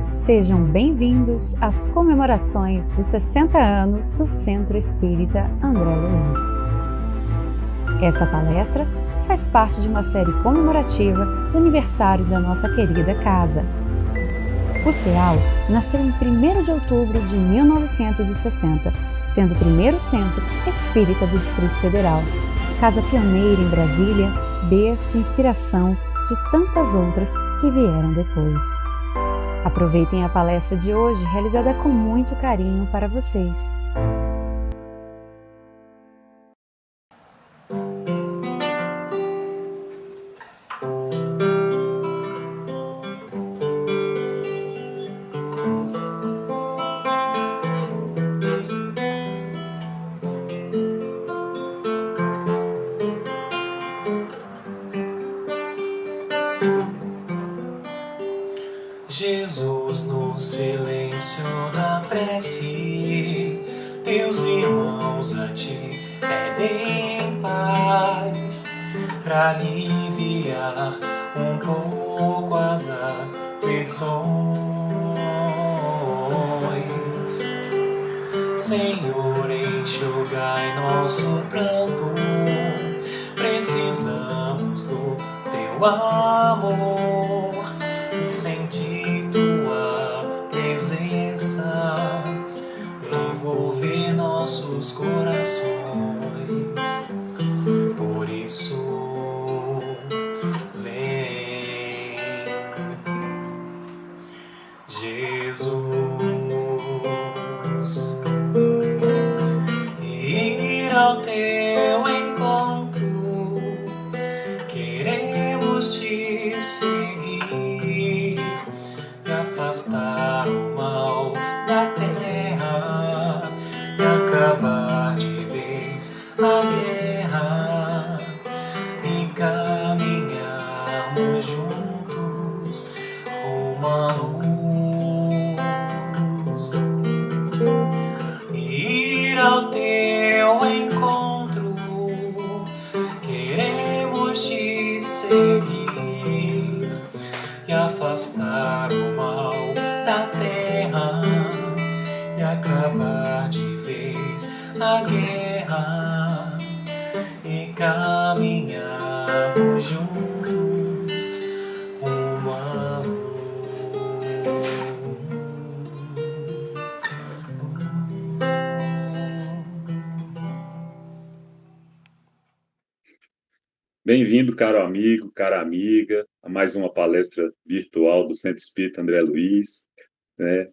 Sejam bem-vindos às comemorações dos 60 anos do Centro Espírita André Luiz. Esta palestra faz parte de uma série comemorativa do aniversário da nossa querida casa. O CEAL nasceu em 1º de outubro de 1960, sendo o primeiro centro espírita do Distrito Federal, casa pioneira em Brasília, berço e inspiração de tantas outras que vieram depois. Aproveitem a palestra de hoje, realizada com muito carinho para vocês. Jesus, no silêncio da prece, teus irmãos a ti pedem paz, pra aliviar um pouco as aflições. Senhor, enxugai nosso pranto, precisamos do teu amor e sentir tua presença envolver nossos corações. Por isso, vem, Jesus, ir ao teu encontro, queremos te seguir, afastar o mal da terra e acabar de vez a guerra e caminharmos juntos rumo à luz. Ir ao teu encontro, queremos te seguir e afastar o mal da terra e acabar de vez a guerra e caminharmos juntos rumo à luz. Bem-vindo, caro amigo, cara amiga, a mais uma palestra virtual do Centro Espírita André Luiz, né?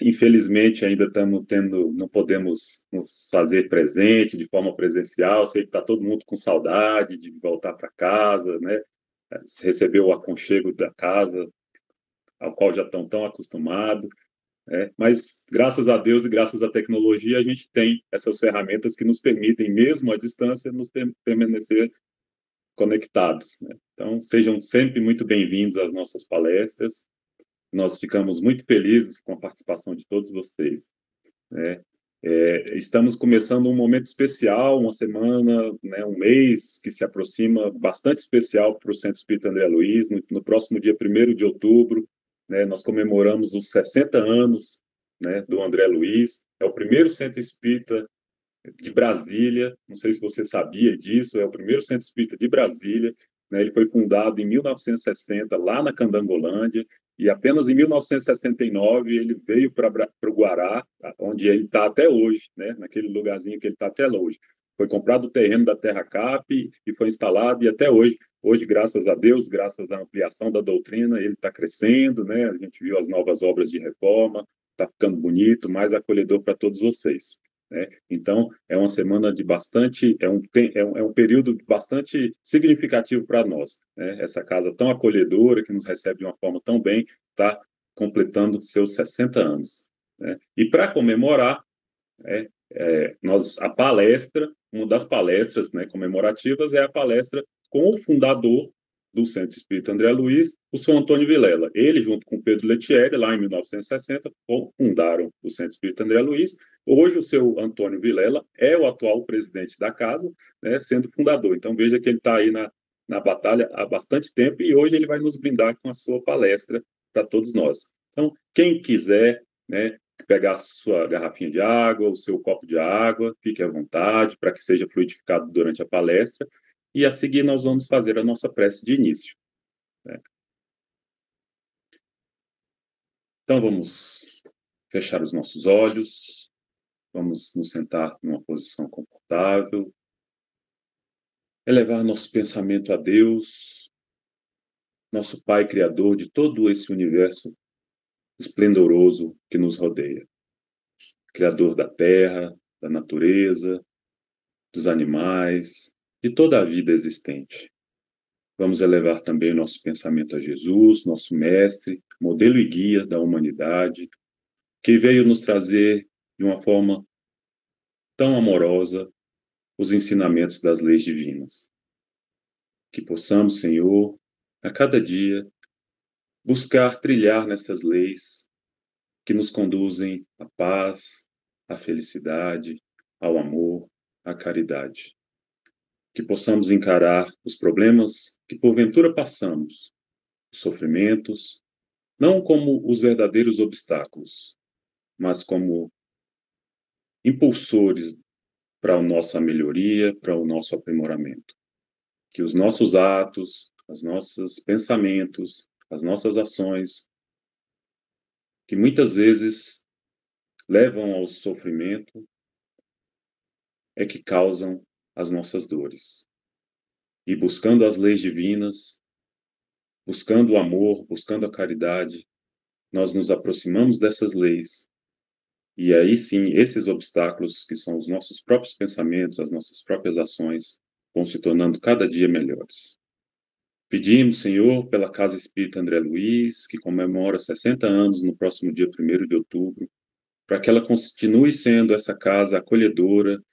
Infelizmente, ainda não podemos nos fazer presente de forma presencial. Sei que está todo mundo com saudade de voltar para casa, né? Receber o aconchego da casa, ao qual já estão tão acostumados. Mas, graças a Deus e graças à tecnologia, a gente tem essas ferramentas que nos permitem, mesmo à distância, nos permanecer conectados, né? Então, sejam sempre muito bem-vindos às nossas palestras. Nós ficamos muito felizes com a participação de todos vocês, né? Estamos começando um momento especial, uma semana, né, um mês que se aproxima bastante especial para o Centro Espírita André Luiz. No próximo dia 1º de outubro, né, nós comemoramos os 60 anos, né, do André Luiz. É o primeiro centro espírita de Brasília, não sei se você sabia disso, é o primeiro centro espírita de Brasília, né? Ele foi fundado em 1960, lá na Candangolândia, e apenas em 1969 ele veio para o Guará, onde ele está até hoje, né? Naquele lugarzinho que ele está até hoje. Foi comprado o terreno da Terra Cap e foi instalado, e até hoje, graças a Deus, graças à ampliação da doutrina, ele está crescendo, né? A gente viu as novas obras de reforma, está ficando bonito, mais acolhedor para todos vocês, né? Então, é uma semana de bastante, é um período bastante significativo para nós, né? Essa casa tão acolhedora, que nos recebe de uma forma tão bem, está completando seus 60 anos, né? E para comemorar, né, a palestra, uma das palestras, né, comemorativas é a palestra com o fundador do Centro Espírita André Luiz, o senhor Antônio Vilela. Ele, junto com Pedro Lettieri, lá em 1960, fundaram o Centro Espírita André Luiz. Hoje, o seu Antônio Vilela é o atual presidente da casa, né, sendo fundador. Então, veja que ele está aí na batalha há bastante tempo e hoje ele vai nos brindar com a sua palestra para todos nós. Então, quem quiser, né, pegar a sua garrafinha de água, o seu copo de água, fique à vontade para que seja fluidificado durante a palestra. E a seguir nós vamos fazer a nossa prece de início, né? Então vamos fechar os nossos olhos, vamos nos sentar numa posição confortável, elevar nosso pensamento a Deus, nosso Pai Criador de todo esse universo esplendoroso que nos rodeia. Criador da terra, da natureza, dos animais, de toda a vida existente. Vamos elevar também o nosso pensamento a Jesus, nosso mestre, modelo e guia da humanidade, que veio nos trazer de uma forma tão amorosa os ensinamentos das leis divinas. Que possamos, Senhor, a cada dia, buscar trilhar nessas leis que nos conduzem à paz, à felicidade, ao amor, à caridade. Que possamos encarar os problemas que porventura passamos, os sofrimentos, não como os verdadeiros obstáculos, mas como impulsores para a nossa melhoria, para o nosso aprimoramento. Que os nossos atos, os nossos pensamentos, as nossas ações, que muitas vezes levam ao sofrimento, é que causam as nossas dores. E buscando as leis divinas, buscando o amor, buscando a caridade, nós nos aproximamos dessas leis. E aí sim, esses obstáculos, que são os nossos próprios pensamentos, as nossas próprias ações, vão se tornando cada dia melhores. Pedimos, Senhor, pela Casa Espírita André Luiz, que comemora 60 anos no próximo dia 1º de outubro, para que ela continue sendo essa casa acolhedora,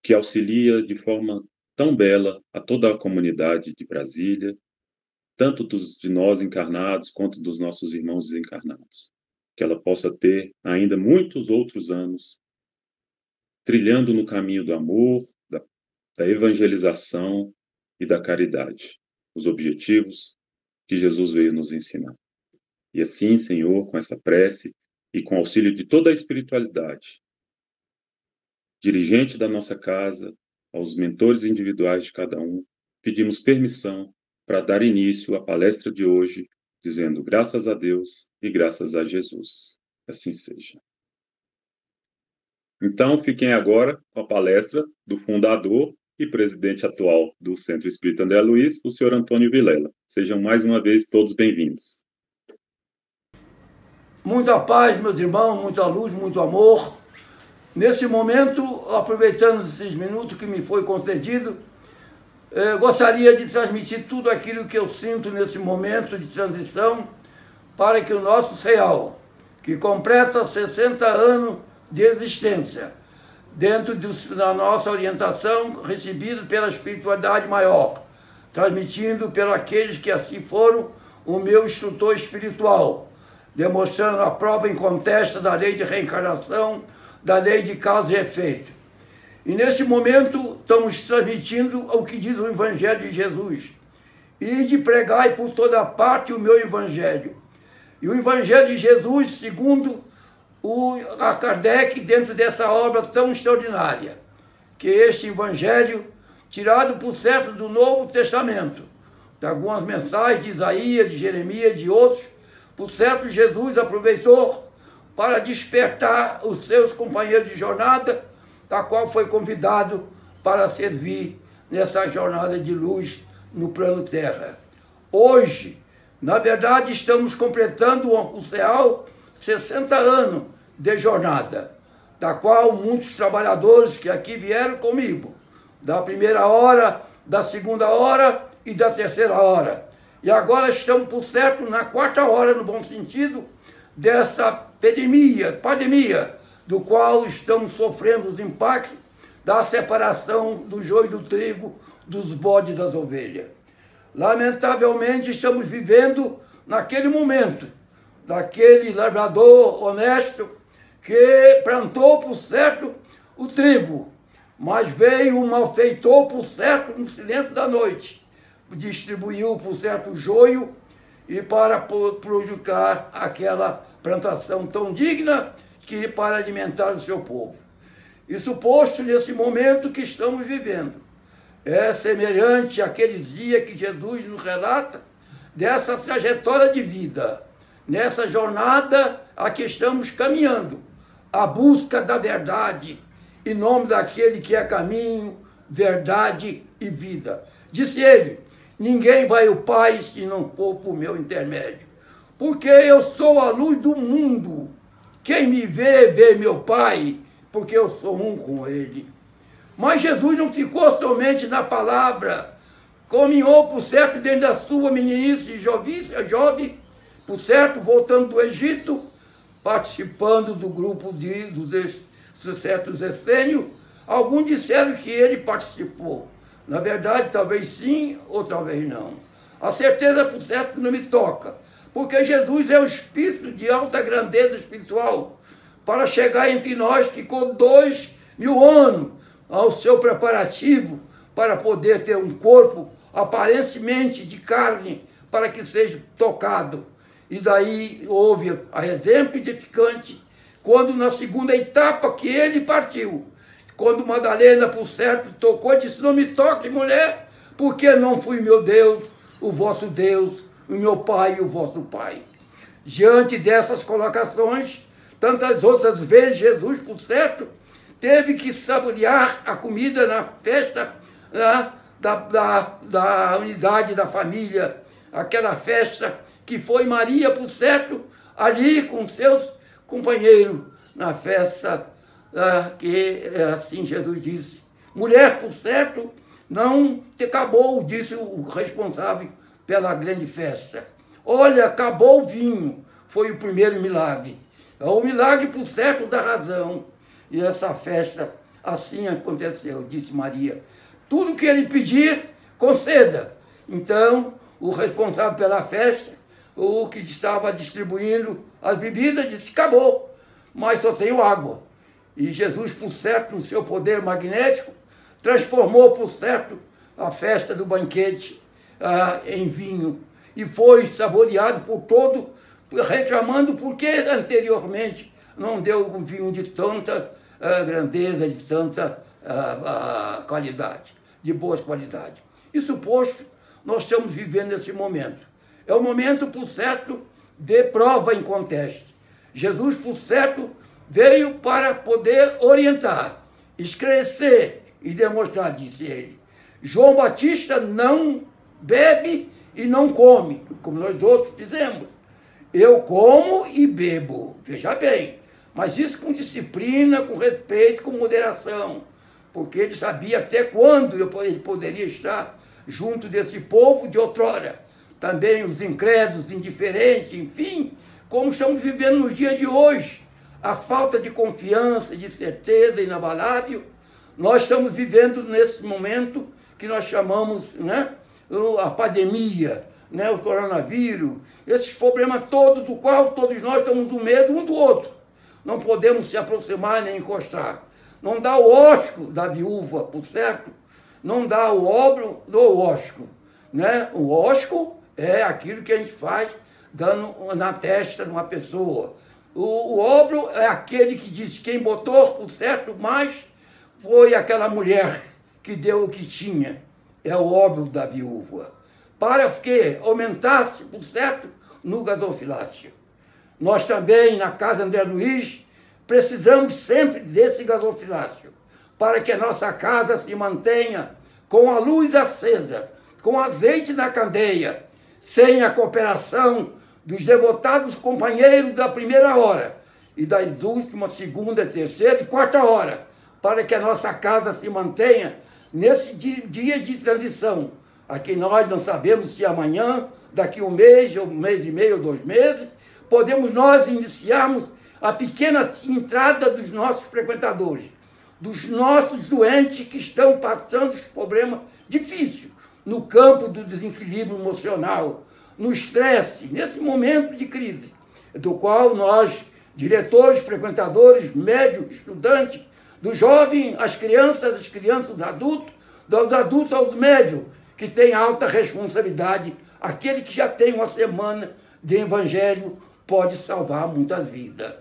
que auxilia de forma tão bela a toda a comunidade de Brasília, tanto de nós encarnados, quanto dos nossos irmãos desencarnados. Que ela possa ter ainda muitos outros anos trilhando no caminho do amor, da evangelização e da caridade, os objetivos que Jesus veio nos ensinar. E assim, Senhor, com essa prece e com o auxílio de toda a espiritualidade, dirigente da nossa casa, aos mentores individuais de cada um, pedimos permissão para dar início à palestra de hoje, dizendo graças a Deus e graças a Jesus. Assim seja. Então, fiquem agora com a palestra do fundador e presidente atual do Centro Espírita André Luiz, o senhor Antônio Vilela. Sejam mais uma vez todos bem-vindos. Muita paz, meus irmãos, muita luz, muito amor. Nesse momento, aproveitando esses minutos que me foi concedido, gostaria de transmitir tudo aquilo que eu sinto nesse momento de transição para que o nosso CEAL, que completa 60 anos de existência, dentro da nossa orientação recebida pela espiritualidade maior, transmitindo pelos aqueles que assim foram o meu instrutor espiritual, demonstrando a prova incontesta da lei de reencarnação, da lei de causa e efeito. E nesse momento estamos transmitindo o que diz o Evangelho de Jesus. Ide pregai por toda parte o meu Evangelho. E o Evangelho de Jesus, segundo a Kardec, dentro dessa obra tão extraordinária, que é este Evangelho, tirado por certo do Novo Testamento, de algumas mensagens de Isaías, de Jeremias, de outros, por certo Jesus aproveitou para despertar os seus companheiros de jornada, da qual foi convidado para servir nessa jornada de luz no plano Terra. Hoje, na verdade, estamos completando o CEAL 60 anos de jornada, da qual muitos trabalhadores que aqui vieram comigo, da primeira hora, da segunda hora e da terceira hora. E agora estamos, por certo, na quarta hora, no bom sentido, dessa pandemia, do qual estamos sofrendo os impactos da separação do joio e do trigo, dos bodes e das ovelhas. Lamentavelmente, estamos vivendo naquele momento, daquele lavrador honesto que plantou, por certo, o trigo, mas veio um malfeitor, por certo, no silêncio da noite, distribuiu, por certo, o joio e para prejudicar aquela plantação tão digna que para alimentar o seu povo. Isso posto nesse momento que estamos vivendo. É semelhante àqueles dias que Jesus nos relata dessa trajetória de vida, nessa jornada a que estamos caminhando, a busca da verdade, em nome daquele que é caminho, verdade e vida. Disse ele: ninguém vai ao Pai se não for por meu intermédio, porque eu sou a luz do mundo. Quem me vê, vê meu Pai, porque eu sou um com ele. Mas Jesus não ficou somente na palavra, caminhou, por certo, dentro da sua meninice jovem, por certo, voltando do Egito, participando do grupo dos certos essênios. Alguns disseram que ele participou. Na verdade, talvez sim, ou talvez não. A certeza, por certo, não me toca, porque Jesus é o Espírito de alta grandeza espiritual. Para chegar entre nós, ficou 2000 anos ao seu preparativo para poder ter um corpo aparentemente de carne, para que seja tocado. E daí houve a exemplo edificante, quando na segunda etapa que ele partiu, quando Madalena, por certo, tocou e disse: não me toque, mulher, porque não fui meu Deus, o vosso Deus, o meu Pai e o vosso Pai. Diante dessas colocações, tantas outras vezes Jesus, por certo, teve que saborear a comida na festa da unidade da família, aquela festa que foi Maria, por certo, ali com seus companheiros, na festa que, assim Jesus disse, mulher, por certo, não te acabou, disse o responsável pela grande festa. Olha, acabou o vinho, foi o primeiro milagre. O milagre, por certo, da razão. E essa festa, assim aconteceu, disse Maria. Tudo que ele pedir, conceda. Então, o responsável pela festa, o que estava distribuindo as bebidas, disse: acabou, mas só tenho água. E Jesus, por certo, no seu poder magnético, transformou, por certo, a festa do banquete em vinho. E foi saboreado por todo, reclamando porque anteriormente não deu um vinho de tanta grandeza, de tanta qualidade, de boas qualidades. Isso posto, nós estamos vivendo esse momento. É um momento, por certo, de prova em conteste. Jesus, por certo, veio para poder orientar, esclarecer e demonstrar, disse ele. João Batista não bebe e não come, como nós outros fizemos. Eu como e bebo, veja bem, mas isso com disciplina, com respeito, com moderação, porque ele sabia até quando ele poderia estar junto desse povo de outrora. Também os incrédulos, indiferentes, enfim, como estamos vivendo nos dias de hoje, a falta de confiança, de certeza inabalável. Nós estamos vivendo nesse momento que nós chamamos, né, a pandemia, né, o coronavírus, esses problemas todos, do qual todos nós estamos com medo um do outro. Não podemos se aproximar nem encostar. Não dá o ósculo da viúva, por certo, não dá o óbolo do ósculo. Né? O ósculo é aquilo que a gente faz dando na testa de uma pessoa. O óbolo é aquele que diz quem botou, por certo, mas foi aquela mulher que deu o que tinha. É o óbolo da viúva. Para que aumentasse, por certo, no gasofilácio. Nós também, na Casa André Luiz, precisamos sempre desse gasofilácio, para que a nossa casa se mantenha com a luz acesa, com azeite na candeia, sem a cooperação dos devotados companheiros da primeira hora e das últimas, segunda, terceira e quarta hora, para que a nossa casa se mantenha nesse dia de transição. Aqui nós não sabemos se amanhã, daqui um mês, ou um mês e meio, ou 2 meses, podemos nós iniciarmos a pequena entrada dos nossos frequentadores, dos nossos doentes que estão passando os problemas difíceis no campo do desequilíbrio emocional, no estresse, nesse momento de crise, do qual nós, diretores, frequentadores, médicos, estudantes, do jovem às crianças, dos adultos aos médios, que têm alta responsabilidade aquele que já tem uma semana de evangelho pode salvar muitas vidas.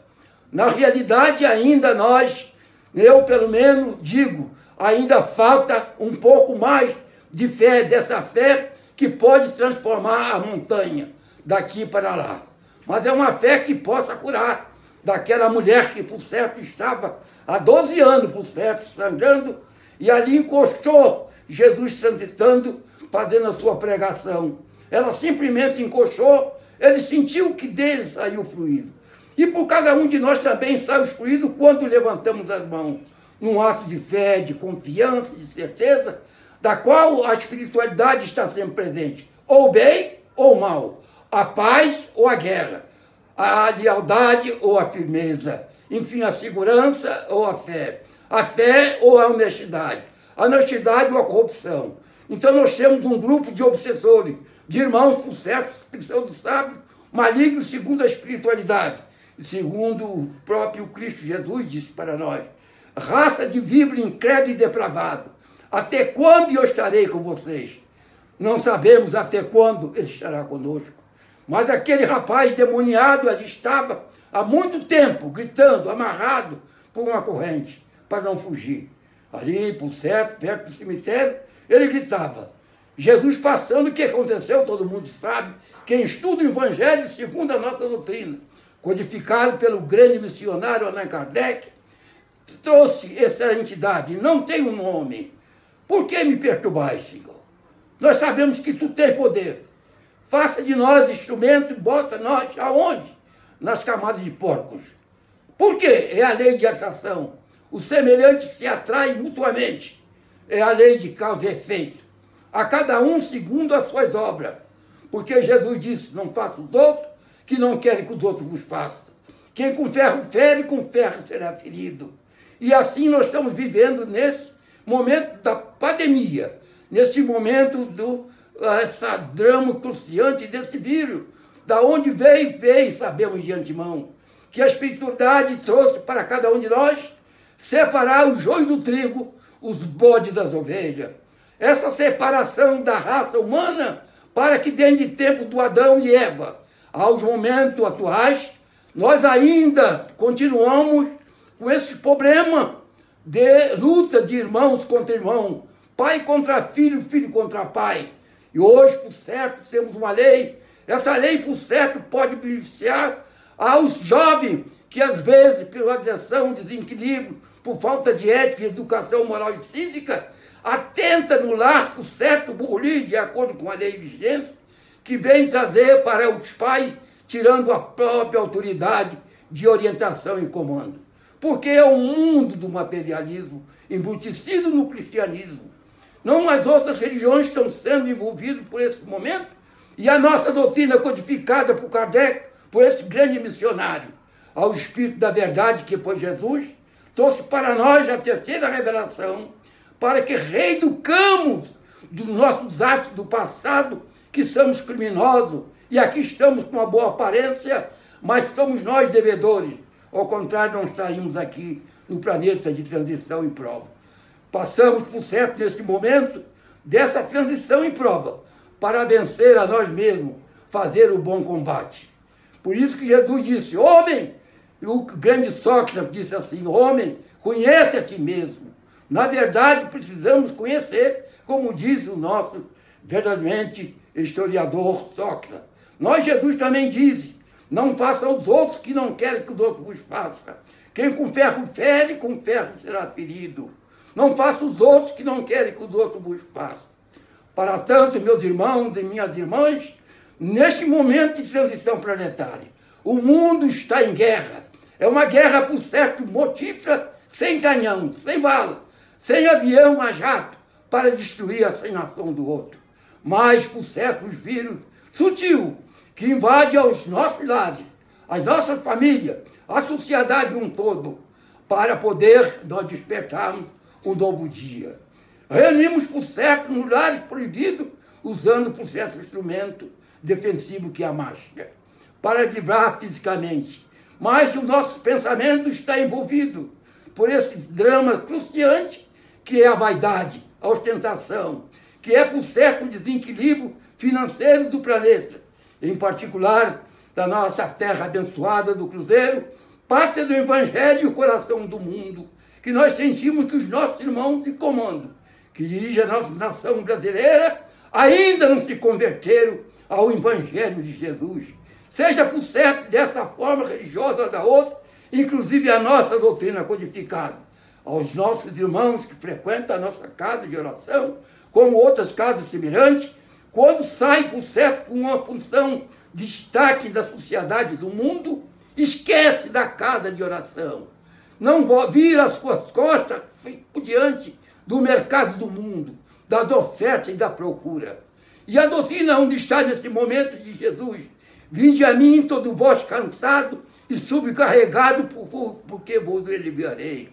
Na realidade, ainda nós, eu pelo menos digo, ainda falta um pouco mais de fé, dessa fé que pode transformar a montanha daqui para lá. Mas é uma fé que possa curar daquela mulher que, por certo, estava há 12 anos, por certo, sangrando, e ali encostou Jesus transitando, fazendo a sua pregação. Ela simplesmente encostou, ele sentiu que dele saiu fluido. E por cada um de nós também sai o fluido quando levantamos as mãos, num ato de fé, de confiança, de certeza, da qual a espiritualidade está sempre presente, ou bem ou mal, a paz ou a guerra, a lealdade ou a firmeza, enfim, a segurança ou a fé ou a honestidade ou a corrupção. Então nós temos um grupo de obsessores, de irmãos, por certo, pseudo-sábios, malignos segundo a espiritualidade, segundo o próprio Cristo Jesus disse para nós, raça de víbora, incrédulo e depravado, até quando eu estarei com vocês? Não sabemos até quando ele estará conosco. Mas aquele rapaz demoniado ali estava há muito tempo, gritando, amarrado por uma corrente, para não fugir. Ali, por certo, perto do cemitério, ele gritava. Jesus passando, o que aconteceu, todo mundo sabe. Quem estuda o Evangelho, segundo a nossa doutrina, codificado pelo grande missionário Allan Kardec, trouxe essa entidade, não tem um nome. Por que me perturbais, Senhor? Nós sabemos que tu tens poder. Faça de nós instrumento e bota nós aonde? Nas camadas de porcos. Por quê? É a lei de atração. Os semelhantes se atraem mutuamente. É a lei de causa e efeito. A cada um segundo as suas obras. Porque Jesus disse, não faça os outros, que não querem que os outros vos façam. Quem com ferro fere, com ferro será ferido. E assim nós estamos vivendo nesse momento da pandemia, nesse momento essa drama cruciante desse vírus, da onde veio, sabemos de antemão, que a espiritualidade trouxe para cada um de nós separar o joio do trigo, os bodes das ovelhas. Essa separação da raça humana para que dentro de tempo do Adão e Eva, aos momentos atuais, nós ainda continuamos com esse problema de luta de irmãos contra irmão, pai contra filho, filho contra pai. E hoje, por certo, temos uma lei. Essa lei, por certo, pode beneficiar aos jovens que, às vezes, pela agressão, desequilíbrio, por falta de ética, educação moral e cívica, atenta no lar, por certo, burlir, de acordo com a lei vigente, que vem trazer para os pais, tirando a própria autoridade de orientação e comando. Porque é o mundo do materialismo embutecido no cristianismo. Não as outras religiões estão sendo envolvidas por esse momento, e a nossa doutrina codificada por Kardec, por esse grande missionário, ao Espírito da Verdade, que foi Jesus, trouxe para nós a terceira revelação, para que reeducamos dos nossos atos do passado, que somos criminosos, e aqui estamos com uma boa aparência, mas somos nós devedores. Ao contrário, não saímos aqui no planeta de transição e prova. Passamos, por certo, nesse momento, dessa transição e prova, para vencer a nós mesmos, fazer o bom combate. Por isso que Jesus disse, homem, e o grande Sócrates disse assim, homem, conhece a ti mesmo. Na verdade, precisamos conhecer, como diz o nosso verdadeiramente historiador Sócrates. Nós, Jesus também diz, não faça aos outros que não querem que os outros vos façam. Quem com ferro fere, com ferro será ferido. Não faça os outros que não querem que os outros vos façam. Para tanto, meus irmãos e minhas irmãs, neste momento de transição planetária, o mundo está em guerra. É uma guerra, por certo, mortífera, sem canhão, sem bala, sem avião a jato, para destruir a nação do outro. Mas, por certo, os vírus sutil, que invade aos nossos lares, as nossas famílias, a sociedade um todo, para poder nós despertarmos um novo dia. Reunimos, por certo, nos lares proibidos, usando, por certo, instrumento defensivo que é a máscara, para livrar fisicamente. Mas o nosso pensamento está envolvido por esse drama cruciante, que é a vaidade, a ostentação, que é, por certo, o desequilíbrio financeiro do planeta, em particular da nossa terra abençoada do Cruzeiro, pátria do Evangelho e o coração do mundo, que nós sentimos que os nossos irmãos de comando, que dirigem a nossa nação brasileira, ainda não se converteram ao Evangelho de Jesus. Seja por certo dessa forma religiosa ou da outra, inclusive a nossa doutrina codificada. Aos nossos irmãos que frequentam a nossa casa de oração, como outras casas semelhantes, quando saem, por certo, com uma função de destaque da sociedade do mundo, esquece da casa de oração. Não vira as suas costas por diante do mercado do mundo, das ofertas e da procura. E a doutrina onde está nesse momento de Jesus: vinde a mim, todo vós cansado e subcarregado, porque vos aliviarei.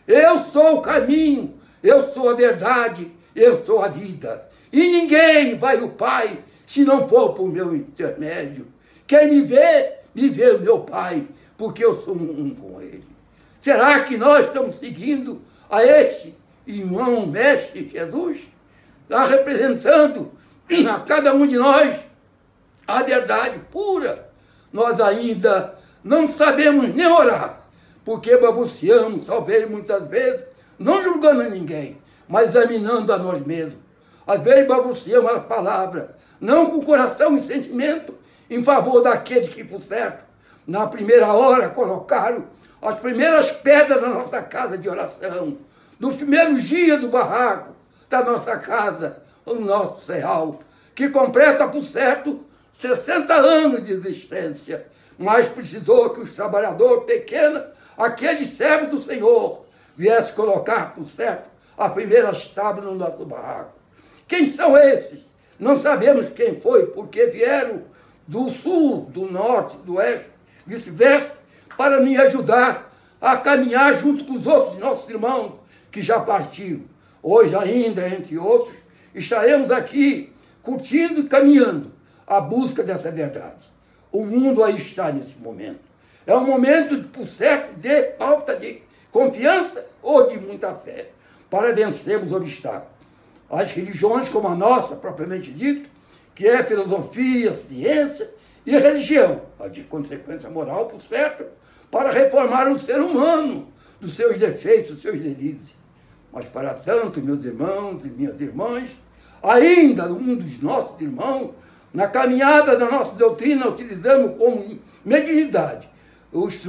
Eu sou o caminho, eu sou a verdade, eu sou a vida. E ninguém vai ao Pai se não for por meu intermédio. Quem me vê o meu Pai, porque eu sou um com Ele. Será que nós estamos seguindo a este irmão, mestre Jesus? Está representando a cada um de nós a verdade pura. Nós ainda não sabemos nem orar, porque balbuciamos, talvez muitas vezes, não julgando ninguém, mas examinando a nós mesmos. Às vezes balbuciamos a palavra, não com coração e sentimento, em favor daqueles que, por certo, na primeira hora colocaram as primeiras pedras na nossa casa de oração, nos primeiros dias do barraco da nossa casa, o nosso ceal, que completa, por certo, 60 anos de existência, mas precisou que os trabalhadores pequenos, aquele servo do Senhor, viesse colocar, por certo, a primeira tábua no nosso barraco. Quem são esses? Não sabemos quem foi, porque vieram do sul, do norte, do oeste, vice-versa, para me ajudar a caminhar junto com os outros nossos irmãos que já partiram. Hoje ainda, entre outros, estaremos aqui curtindo e caminhando à busca dessa verdade. O mundo aí está nesse momento. É um momento, por certo, de falta de confiança ou de muita fé, para vencermos obstáculos. As religiões como a nossa, propriamente dito, que é filosofia, ciência e religião, a de consequência moral, por certo, para reformar o ser humano dos seus defeitos, dos seus delícias. Mas para tanto, meus irmãos e minhas irmãs, ainda um dos nossos irmãos, na caminhada da nossa doutrina, utilizamos como mediunidade os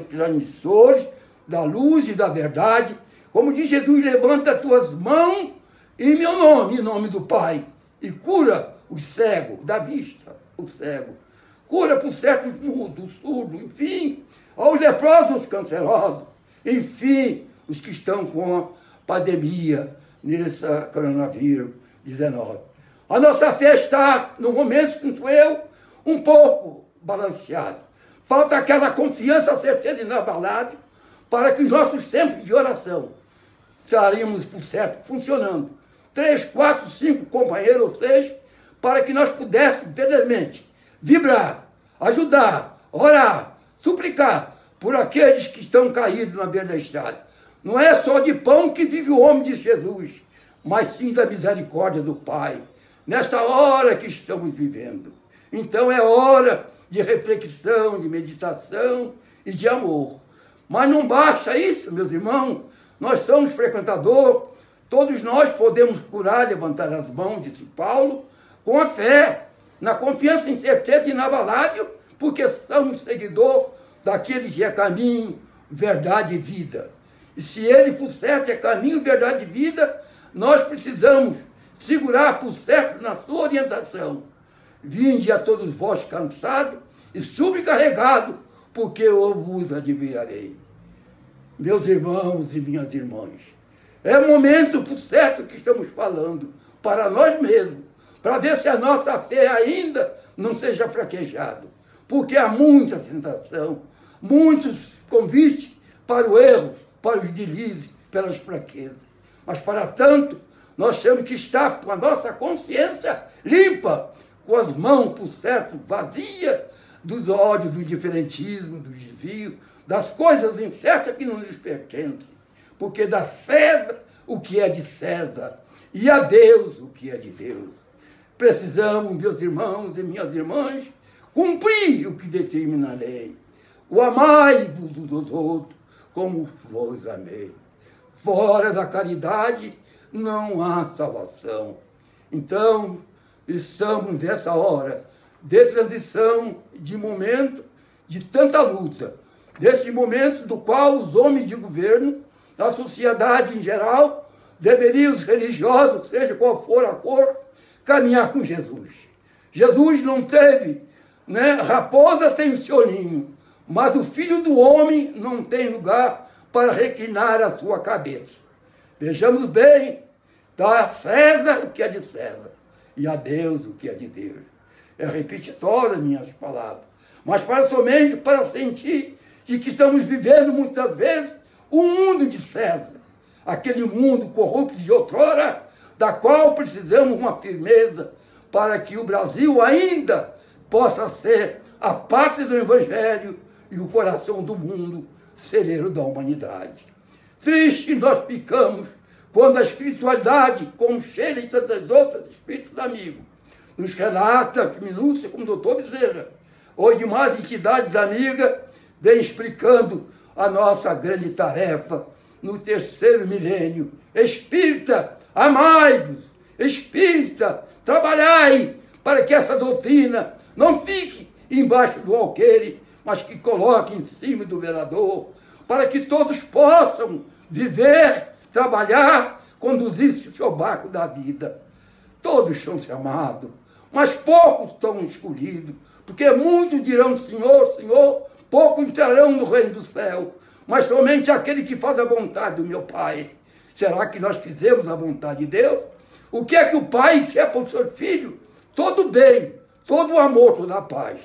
transmissores da luz e da verdade, como diz Jesus: levanta as tuas mãos em meu nome, em nome do Pai, e cura os cegos da vista, o cego. Cura, por certo, os mudos, os surdos, enfim, aos leprosos, os cancerosos, enfim, os que estão com a pandemia, nesse coronavírus 19. A nossa fé está, no momento, sinto eu, um pouco balanceada. Falta aquela confiança, certeza inabalável, para que os nossos tempos de oração estaríamos, por certo, funcionando. 3, 4, 5 companheiros, ou 6, para que nós pudéssemos, verdadeiramente, vibrar, ajudar, orar, suplicar por aqueles que estão caídos na beira da estrada. Não é só de pão que vive o homem de Jesus, mas sim da misericórdia do Pai, nesta hora que estamos vivendo. Então é hora de reflexão, de meditação e de amor. Mas não basta isso, meus irmãos. Nós somos frequentadores, todos nós podemos curar, levantar as mãos, disse Paulo, com a fé, na confiança e certeza inabalável, porque somos seguidores daquele que é caminho, verdade e vida. E se ele, por certo, é caminho, verdade e vida, nós precisamos segurar, por certo, na sua orientação. Vinde a todos vós cansados e sobrecarregados, porque eu vos aliviarei. Meus irmãos e minhas irmãs, é o momento, por certo, que estamos falando para nós mesmos, para ver se a nossa fé ainda não seja fraquejada, porque há muita tentação, muitos convites para o erro, para os deslizes, pelas fraquezas. Mas, para tanto, nós temos que estar com a nossa consciência limpa, com as mãos, por certo, vazias dos ódios, do indiferentismo, do desvio, das coisas incertas que não nos pertencem. Porque da César o que é de César, e a Deus o que é de Deus. Precisamos, meus irmãos e minhas irmãs, cumprir o que determina a lei. O amai-vos uns aos outros, como vos amei. Fora da caridade não há salvação. Então, estamos nessa hora de transição, de momento de tanta luta, desse momento do qual os homens de governo, a sociedade em geral, deveriam, os religiosos, seja qual for a cor, caminhar com Jesus. Jesus não teve, né? Raposa tem o seu ninho, mas o Filho do Homem não tem lugar para reclinar a sua cabeça. Vejamos bem, dá a César o que é de César, e a Deus o que é de Deus. É repetitório minhas palavras, mas somente para sentir de que estamos vivendo muitas vezes o mundo de César, aquele mundo corrupto de outrora, da qual precisamos uma firmeza para que o Brasil ainda possa ser a pátria do Evangelho e o coração do mundo, celeiro da humanidade. Triste nós ficamos quando a espiritualidade, como Sheila e tantas outras espíritos amigos, nos relata as minúcias, como o doutor Bezerra. Hoje mais entidades amigas vêm explicando a nossa grande tarefa no terceiro milênio. Espírita, amai-vos. Espírita, trabalhai para que essa doutrina não fique embaixo do alqueire, mas que coloque em cima do velador, para que todos possam viver, trabalhar, conduzir-se o seu barco da vida. Todos são chamados, mas poucos estão escolhidos, porque muitos dirão Senhor, Senhor, poucos entrarão no reino do céu, mas somente aquele que faz a vontade do meu Pai. Será que nós fizemos a vontade de Deus? O que é que o Pai quer para o seu filho? Todo bem, todo amor, toda a paz.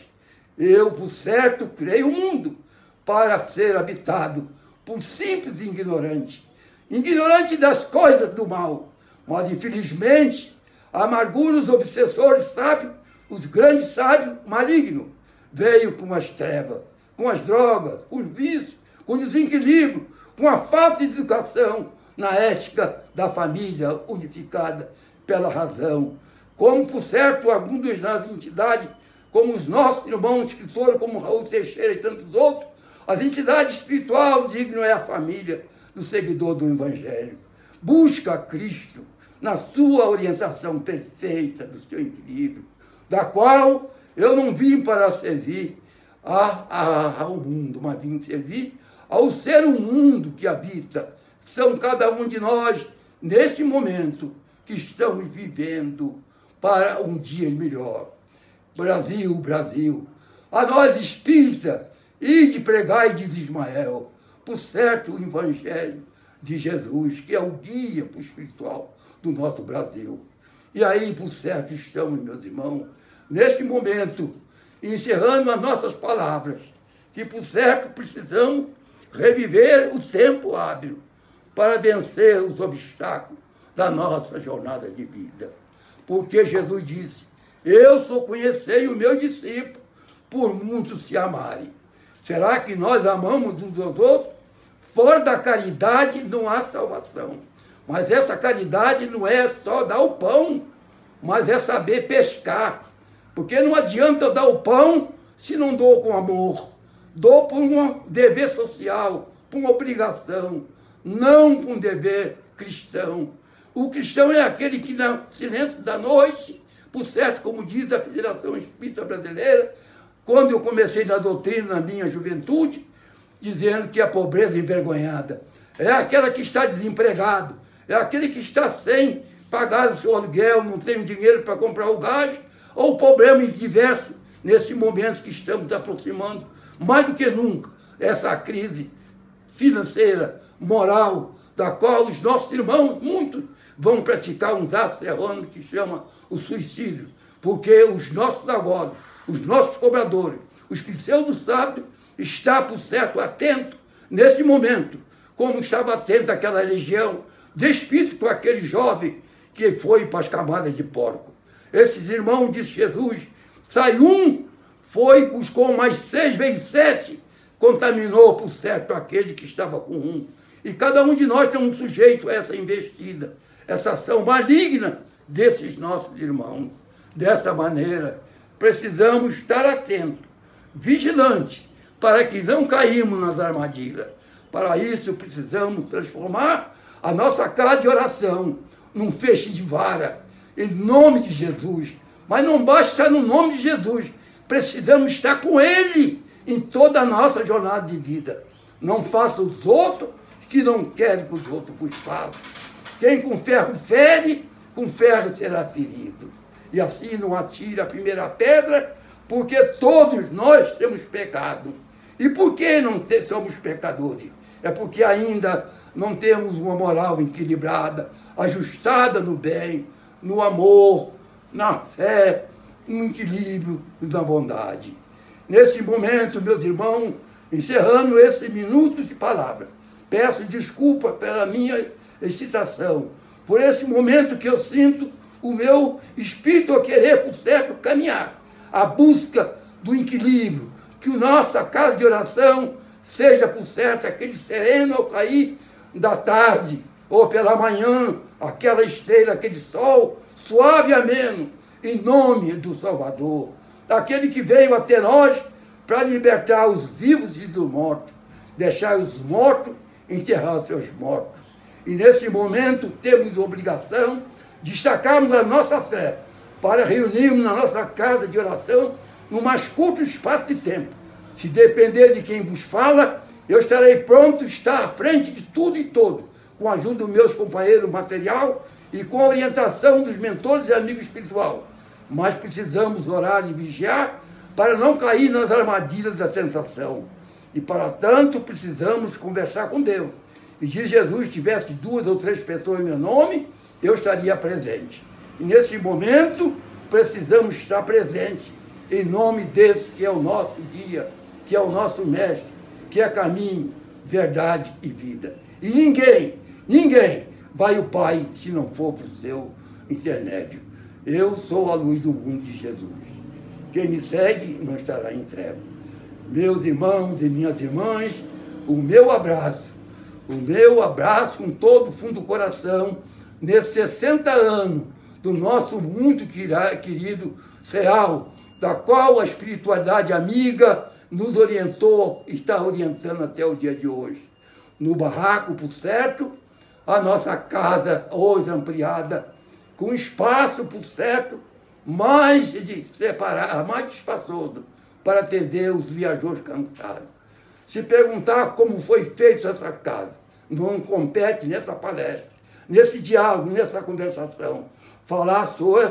Eu, por certo, criei o mundo para ser habitado por simples e ignorante. Ignorante das coisas do mal, mas infelizmente a amargura, os obsessores sábios, os grandes sábios malignos, veio com as trevas, com as drogas, com os vícios, com o desequilíbrio, com a falta de educação na ética da família unificada pela razão. Como, por certo, algumas das entidades, como os nossos irmãos escritores, como Raul Teixeira e tantos outros, as entidades espiritual digno é a família do seguidor do Evangelho. Busca Cristo na sua orientação perfeita, do seu equilíbrio, da qual eu não vim para servir ao mundo, mas vim servir ao ser mundo que habita. São cada um de nós, nesse momento, que estamos vivendo para um dia melhor. Brasil, Brasil, a nós espírita, ide pregai, diz Ismael, por certo o Evangelho de Jesus, que é o guia para o espiritual do nosso Brasil. E aí, por certo, estamos, meus irmãos, neste momento, encerrando as nossas palavras, que, por certo, precisamos reviver o tempo hábil para vencer os obstáculos da nossa jornada de vida. Porque Jesus disse, eu só conheci o meu discípulo por muitos se amarem. Será que nós amamos uns aos outros? Fora da caridade não há salvação. Mas essa caridade não é só dar o pão, mas é saber pescar. Porque não adianta eu dar o pão se não dou com amor. Dou por um dever social, por uma obrigação, não por um dever cristão. O cristão é aquele que, no silêncio da noite, por certo, como diz a Federação Espírita Brasileira, quando eu comecei na doutrina na minha juventude, dizendo que a pobreza envergonhada é aquela que está desempregado, é aquele que está sem pagar o seu aluguel, não tem dinheiro para comprar o gás, ou problemas diversos nesse momento que estamos aproximando, mais do que nunca, essa crise financeira, moral, da qual os nossos irmãos, muitos, vão praticar uns atos errôneos que chama o suicídio, porque os nossos agora, os nossos cobradores, os pseudo-sábios, está, por certo, atento nesse momento, como estava atento àquela legião de espírito com aquele jovem que foi para as camadas de porco. Esses irmãos, disse Jesus, sai um, foi, buscou mais 6, veio 7, contaminou, por certo, aquele que estava com um. E cada um de nós tem um sujeito a essa investida. essa ação maligna desses nossos irmãos. Desta maneira, precisamos estar atentos, vigilantes, para que não caímos nas armadilhas. Para isso, precisamos transformar a nossa casa de oração num feixe de vara, em nome de Jesus. Mas não basta estar no nome de Jesus, precisamos estar com Ele em toda a nossa jornada de vida. Não faça os outros que não querem que os outros vos façam. Quem com ferro fere, com ferro será ferido. E assim não atire a primeira pedra, porque todos nós temos pecado. E por que não somos pecadores? É porque ainda não temos uma moral equilibrada, ajustada no bem, no amor, na fé, no equilíbrio e na bondade. Nesse momento, meus irmãos, encerrando esse minuto de palavra, peço desculpa pela minha excitação, por esse momento que eu sinto o meu espírito a querer, por certo, caminhar, a busca do equilíbrio, que a nossa casa de oração seja, por certo, aquele sereno ao cair da tarde, ou pela manhã, aquela estrela, aquele sol suave e ameno, em nome do Salvador, aquele que veio até nós para libertar os vivos e dos mortos, deixar os mortos enterrar os seus mortos. E nesse momento temos a obrigação de destacarmos a nossa fé para reunirmos na nossa casa de oração no mais curto espaço de tempo. Se depender de quem vos fala, eu estarei pronto a estar à frente de tudo e todo, com a ajuda dos meus companheiros material e com a orientação dos mentores e amigos espiritual. Mas precisamos orar e vigiar para não cair nas armadilhas da tentação. E para tanto precisamos conversar com Deus. E se Jesus tivesse 2 ou 3 pessoas em meu nome, eu estaria presente. E nesse momento precisamos estar presentes em nome desse que é o nosso guia, que é o nosso mestre, que é caminho, verdade e vida. E ninguém vai ao Pai se não for por seu intermédio. Eu sou a luz do mundo de Jesus. Quem me segue não estará em trevas. Meus irmãos e minhas irmãs, o meu abraço com todo o fundo do coração, nesses 60 anos do nosso muito querido Ceal, da qual a espiritualidade amiga nos orientou, está orientando até o dia de hoje. No barraco, por certo, a nossa casa hoje ampliada, com espaço, por certo, mais espaçoso para atender os viajantes cansados. Se perguntar como foi feita essa casa, não compete nessa palestra, nesse diálogo, nessa conversação, falar sobre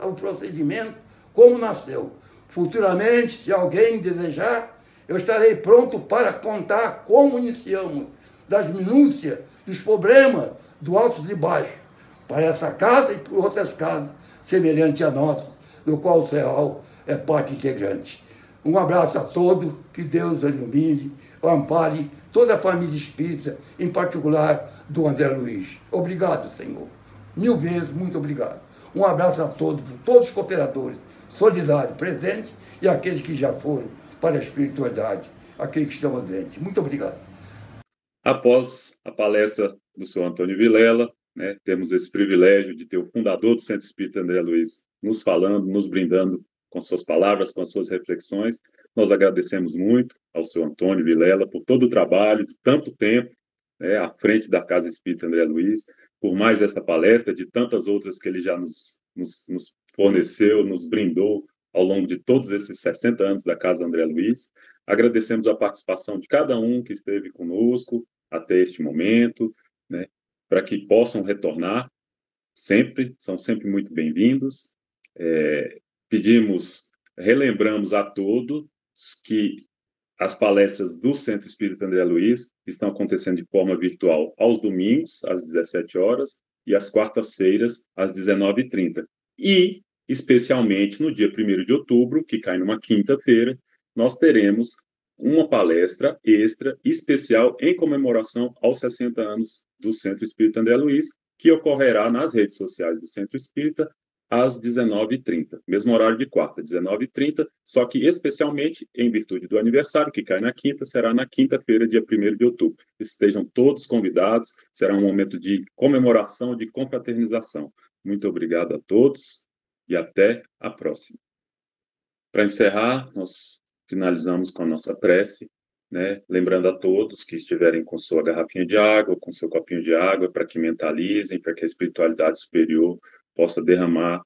o procedimento, como nasceu. Futuramente, se alguém desejar, eu estarei pronto para contar como iniciamos, das minúcias, dos problemas, do altos e baixos, para essa casa e para outras casas semelhantes à nossa, do qual o Ceal é parte integrante. Um abraço a todos, que Deus ilumine, ampare toda a família espírita, em particular do André Luiz. Obrigado, Senhor. 1000 vezes, muito obrigado. Um abraço a todos os cooperadores, solidários, presentes, e aqueles que já foram para a espiritualidade, aqueles que estão ausentes. Muito obrigado. Após a palestra do senhor Antônio Vilela, né, temos esse privilégio de ter o fundador do Centro Espírita André Luiz nos falando, nos brindando com suas palavras, com as suas reflexões. Nós agradecemos muito ao senhor Antônio Vilela por todo o trabalho, de tanto tempo, né, à frente da Casa Espírita André Luiz, por mais essa palestra, de tantas outras que ele já nos forneceu, nos brindou ao longo de todos esses 60 anos da Casa André Luiz. Agradecemos a participação de cada um que esteve conosco até este momento, né, para que possam retornar sempre, são sempre muito bem-vindos. Relembramos a todos que as palestras do Centro Espírita André Luiz estão acontecendo de forma virtual aos domingos, às 17 horas, e às quartas-feiras, às 19h30. E, especialmente, no dia 1º de outubro, que cai numa quinta-feira, nós teremos uma palestra extra, especial, em comemoração aos 60 anos do Centro Espírita André Luiz, que ocorrerá nas redes sociais do Centro Espírita, às 19h30. Mesmo horário de quarta, 19h30, só que especialmente em virtude do aniversário, que cai na quinta, será na quinta-feira, dia 1º de outubro. Estejam todos convidados, será um momento de comemoração, de confraternização. Muito obrigado a todos e até a próxima. Para encerrar, nós finalizamos com a nossa prece, né? Lembrando a todos que estiverem com sua garrafinha de água, com seu copinho de água, para que mentalizem, para que a espiritualidade superior possa derramar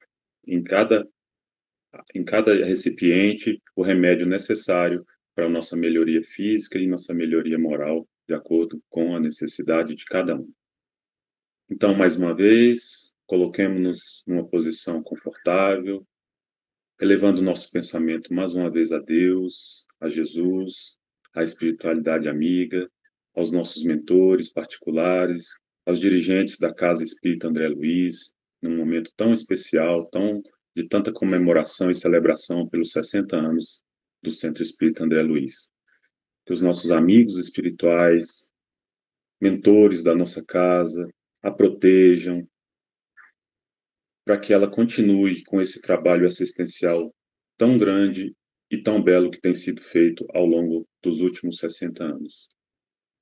em cada recipiente o remédio necessário para a nossa melhoria física e nossa melhoria moral, de acordo com a necessidade de cada um. Então, mais uma vez, coloquemos-nos numa posição confortável, elevando nosso pensamento mais uma vez a Deus, a Jesus, à espiritualidade amiga, aos nossos mentores particulares, aos dirigentes da Casa Espírita André Luiz, num momento tão especial, de tanta comemoração e celebração pelos 60 anos do Centro Espírita André Luiz. Que os nossos amigos espirituais, mentores da nossa casa, a protejam, para que ela continue com esse trabalho assistencial tão grande e tão belo que tem sido feito ao longo dos últimos 60 anos.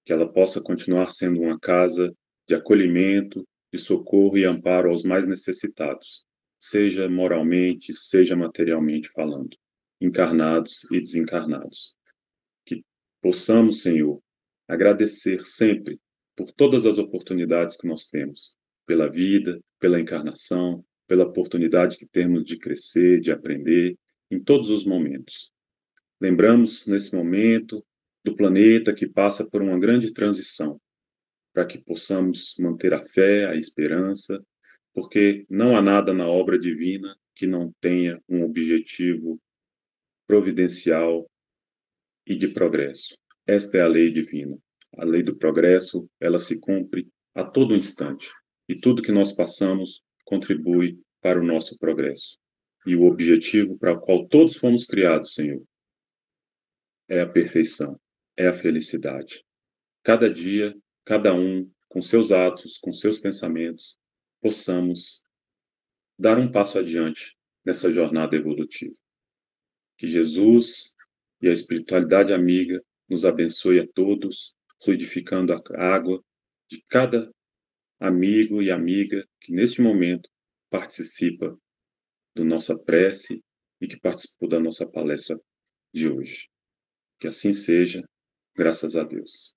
Que ela possa continuar sendo uma casa de acolhimento, de socorro e amparo aos mais necessitados, seja moralmente, seja materialmente falando, encarnados e desencarnados. Que possamos, Senhor, agradecer sempre por todas as oportunidades que nós temos, pela vida, pela encarnação, pela oportunidade que temos de crescer, de aprender, em todos os momentos. Lembramos, nesse momento, do planeta que passa por uma grande transição, para que possamos manter a fé, a esperança, porque não há nada na obra divina que não tenha um objetivo providencial e de progresso. Esta é a lei divina. A lei do progresso, ela se cumpre a todo instante. E tudo que nós passamos contribui para o nosso progresso. E o objetivo para o qual todos fomos criados, Senhor, é a perfeição, é a felicidade. Cada dia, cada um, com seus atos, com seus pensamentos, possamos dar um passo adiante nessa jornada evolutiva. Que Jesus e a espiritualidade amiga nos abençoe a todos, fluidificando a água de cada amigo e amiga que neste momento participa da nossa prece e que participou da nossa palestra de hoje. Que assim seja, graças a Deus.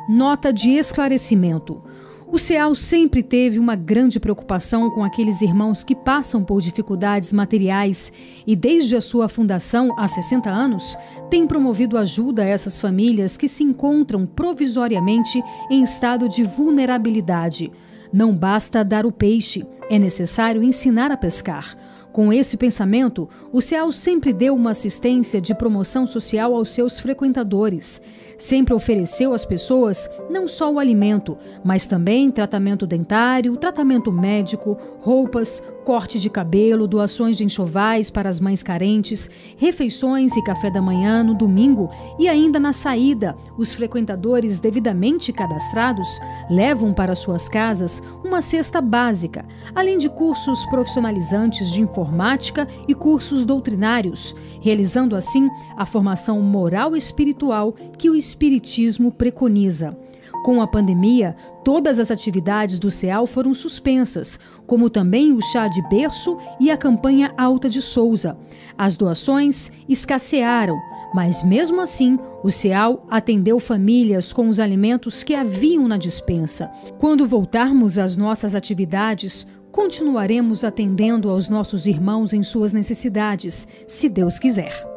Nota de esclarecimento. O CEAL sempre teve uma grande preocupação com aqueles irmãos que passam por dificuldades materiais e, desde a sua fundação há 60 anos, tem promovido ajuda a essas famílias que se encontram provisoriamente em estado de vulnerabilidade. Não basta dar o peixe, é necessário ensinar a pescar. Com esse pensamento, o CEAL sempre deu uma assistência de promoção social aos seus frequentadores. Sempre ofereceu às pessoas não só o alimento, mas também tratamento dentário, tratamento médico, roupas, corte de cabelo, doações de enxovais para as mães carentes, refeições e café da manhã no domingo e ainda na saída. Os frequentadores devidamente cadastrados levam para suas casas uma cesta básica, além de cursos profissionalizantes de informática e cursos doutrinários, realizando assim a formação moral e espiritual que o Espiritismo preconiza. Com a pandemia, todas as atividades do CEAL foram suspensas, como também o chá de berço e a campanha Alta de Souza. As doações escassearam, mas mesmo assim, o CEAL atendeu famílias com os alimentos que haviam na despensa. Quando voltarmos às nossas atividades, continuaremos atendendo aos nossos irmãos em suas necessidades, se Deus quiser.